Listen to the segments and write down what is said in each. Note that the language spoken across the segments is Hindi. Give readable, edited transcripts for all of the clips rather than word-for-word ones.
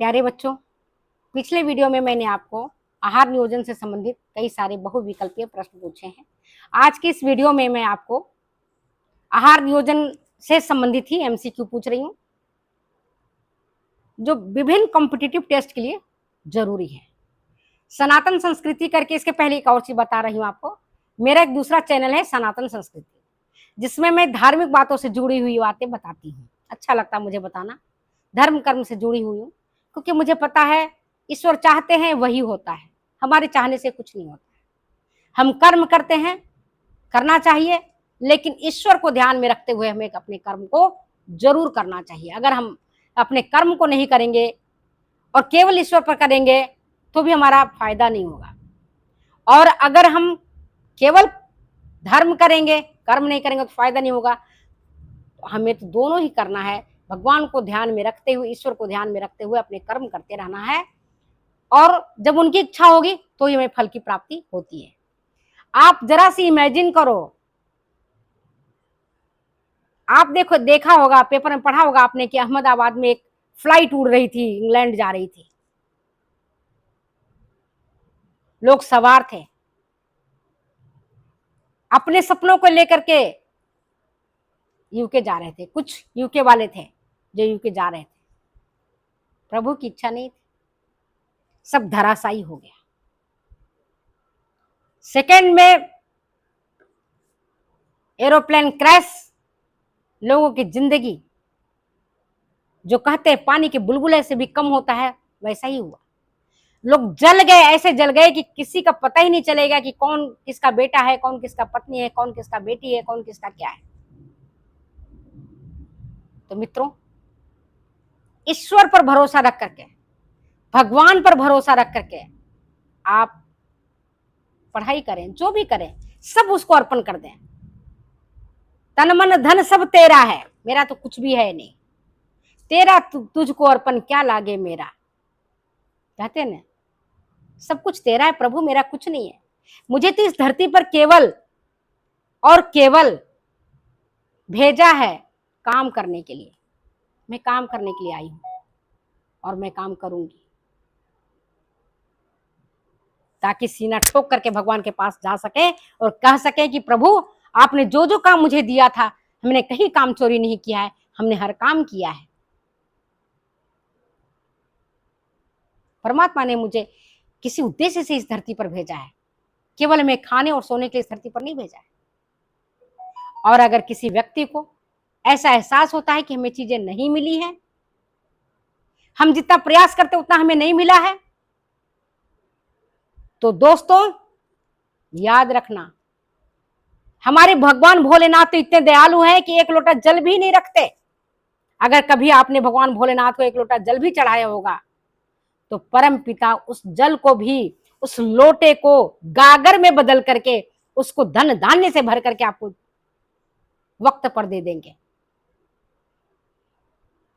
प्यारे बच्चों, पिछले वीडियो में मैंने आपको आहार नियोजन से संबंधित कई सारे बहुविकल्पीय प्रश्न पूछे हैं। आज की इस वीडियो में मैं आपको आहार नियोजन से संबंधित ही एमसीक्यू पूछ रही हूँ, जो विभिन्न कॉम्पिटिटिव टेस्ट के लिए जरूरी है। सनातन संस्कृति करके इसके पहले एक और चीज बता रही हूँ आपको। मेरा एक दूसरा चैनल है सनातन संस्कृति, जिसमें मैं धार्मिक बातों से जुड़ी हुई बातें बताती हूँ। अच्छा लगता है मुझे बताना, धर्म कर्म से जुड़ी हुई हूँ, क्योंकि मुझे पता है ईश्वर चाहते हैं वही होता है, हमारे चाहने से कुछ नहीं होता है। हम कर्म करते हैं, करना चाहिए, लेकिन ईश्वर को ध्यान में रखते हुए हमें अपने कर्म को जरूर करना चाहिए। अगर हम अपने कर्म को नहीं करेंगे और केवल ईश्वर पर करेंगे तो भी हमारा फायदा नहीं होगा, और अगर हम केवल धर्म करेंगे, कर्म नहीं करेंगे तो फायदा नहीं होगा। तो हमें तो दोनों ही करना है, भगवान को ध्यान में रखते हुए, ईश्वर को ध्यान में रखते हुए अपने कर्म करते रहना है, और जब उनकी इच्छा होगी तो ही हमें फल की प्राप्ति होती है। आप जरा सी इमेजिन करो, आप देखा होगा, पेपर में पढ़ा होगा आपने कि अहमदाबाद में एक फ्लाइट उड़ रही थी, इंग्लैंड जा रही थी, लोग सवार थे, अपने सपनों को लेकर के यूके जा रहे थे। कुछ यूके वाले थे जो यूके जा रहे थे, प्रभु की इच्छा नहीं थी, सब धराशायी हो गया। सेकंड में एरोप्लेन क्रैश, लोगों की जिंदगी जो कहते हैं पानी के बुलबुले से भी कम होता है, वैसा ही हुआ। लोग जल गए, ऐसे जल गए कि किसी का पता ही नहीं चलेगा कि कौन किसका बेटा है, कौन किसका पत्नी है, कौन किसका बेटी है, कौन किसका क्या है। तो मित्रों, ईश्वर पर भरोसा रख करके, भगवान पर भरोसा रख करके आप पढ़ाई करें, जो भी करें सब उसको अर्पण कर दें। तन मन धन सब तेरा है, मेरा तो कुछ भी है नहीं, तेरा तुझको अर्पण क्या लागे मेरा, कहते हैं ना, सब कुछ तेरा है प्रभु, मेरा कुछ नहीं है। मुझे तो इस धरती पर केवल और केवल भेजा है काम करने के लिए। मैं काम करने के लिए आई हूं और मैं काम करूंगी, ताकि सीना ठोक करके भगवान के पास जा सके और कह सके कि प्रभु आपने जो जो काम मुझे दिया था, हमने कहीं काम चोरी नहीं किया है, हमने हर काम किया है। परमात्मा ने मुझे किसी उद्देश्य से इस धरती पर भेजा है, केवल मैं खाने और सोने के लिए इस धरती पर नहीं भेजा है। और अगर किसी व्यक्ति को ऐसा एहसास होता है कि हमें चीजें नहीं मिली है, हम जितना प्रयास करते उतना हमें नहीं मिला है, तो दोस्तों याद रखना, हमारे भगवान भोलेनाथ तो इतने दयालु हैं कि एक लोटा जल भी नहीं रखते। अगर कभी आपने भगवान भोलेनाथ को एक लोटा जल भी चढ़ाया होगा, तो परम पिता उस जल को भी, उस लोटे को गागर में बदल करके उसको धन धान्य से भर करके आपको वक्त पर दे देंगे।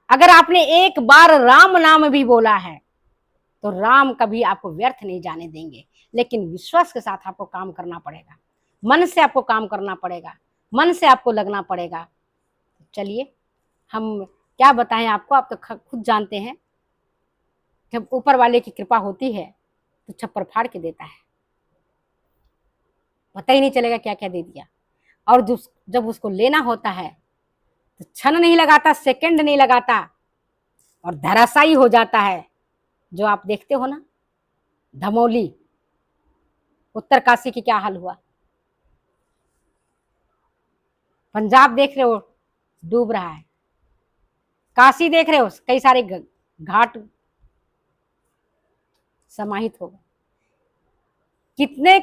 अगर आपने एक बार राम नाम भी बोला है तो राम कभी आपको व्यर्थ नहीं जाने देंगे, लेकिन विश्वास के साथ आपको काम करना पड़ेगा, मन से आपको काम करना पड़ेगा, मन से आपको लगना पड़ेगा। चलिए हम क्या बताएं आपको, आप तो खुद जानते हैं, जब ऊपर वाले की कृपा होती है तो छप्पर फाड़ के देता है, पता ही नहीं चलेगा क्या क्या दे दिया। और जब उसको लेना होता है तो क्षण नहीं लगाता, सेकंड नहीं लगाता, और धराशायी हो जाता है। जो आप देखते हो ना, धमौली उत्तर काशी की क्या हाल हुआ, पंजाब देख रहे हो डूब रहा है, काशी देख रहे हो कई सारे घाट समाहित हो गए, कितने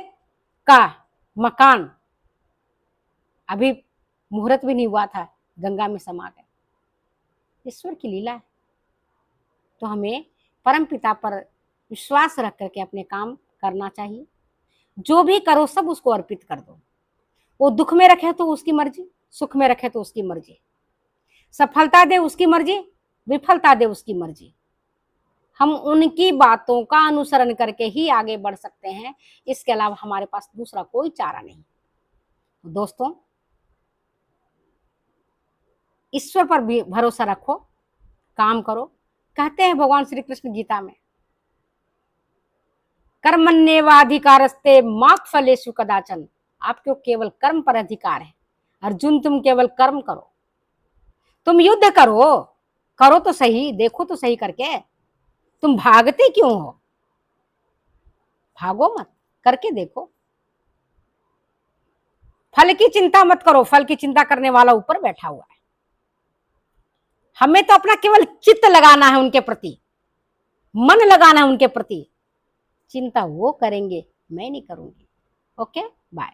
का मकान अभी मुहूर्त भी नहीं हुआ था गंगा में समा गए। ईश्वर की लीला है। तो हमें परम पिता पर विश्वास रख करके अपने काम करना चाहिए। जो भी करो सब उसको अर्पित कर दो। वो दुख में रखे तो उसकी मर्जी, सुख में रखे तो उसकी मर्जी, सफलता दे उसकी मर्जी, विफलता दे उसकी मर्जी। हम उनकी बातों का अनुसरण करके ही आगे बढ़ सकते हैं, इसके अलावा हमारे पास दूसरा कोई चारा नहीं। तो दोस्तों, ईश्वर पर भी भरोसा रखो, काम करो, कहते हैं भगवान श्री कृष्ण गीता में, कर्मण्येवाधिकारस्ते मा फलेषु कदाचन। आपको केवल कर्म पर अधिकार है। अर्जुन तुम केवल कर्म करो, तुम युद्ध करो, करो तो सही, देखो तो सही करके, तुम भागते क्यों हो? भागो मत, करके देखो। फल की चिंता मत करो, फल की चिंता करने वाला ऊपर बैठा हुआ है। हमें तो अपना केवल चित्त लगाना है उनके प्रति, मन लगाना है उनके प्रति। चिंता वो करेंगे, मैं नहीं करूंगी। Okay, bye.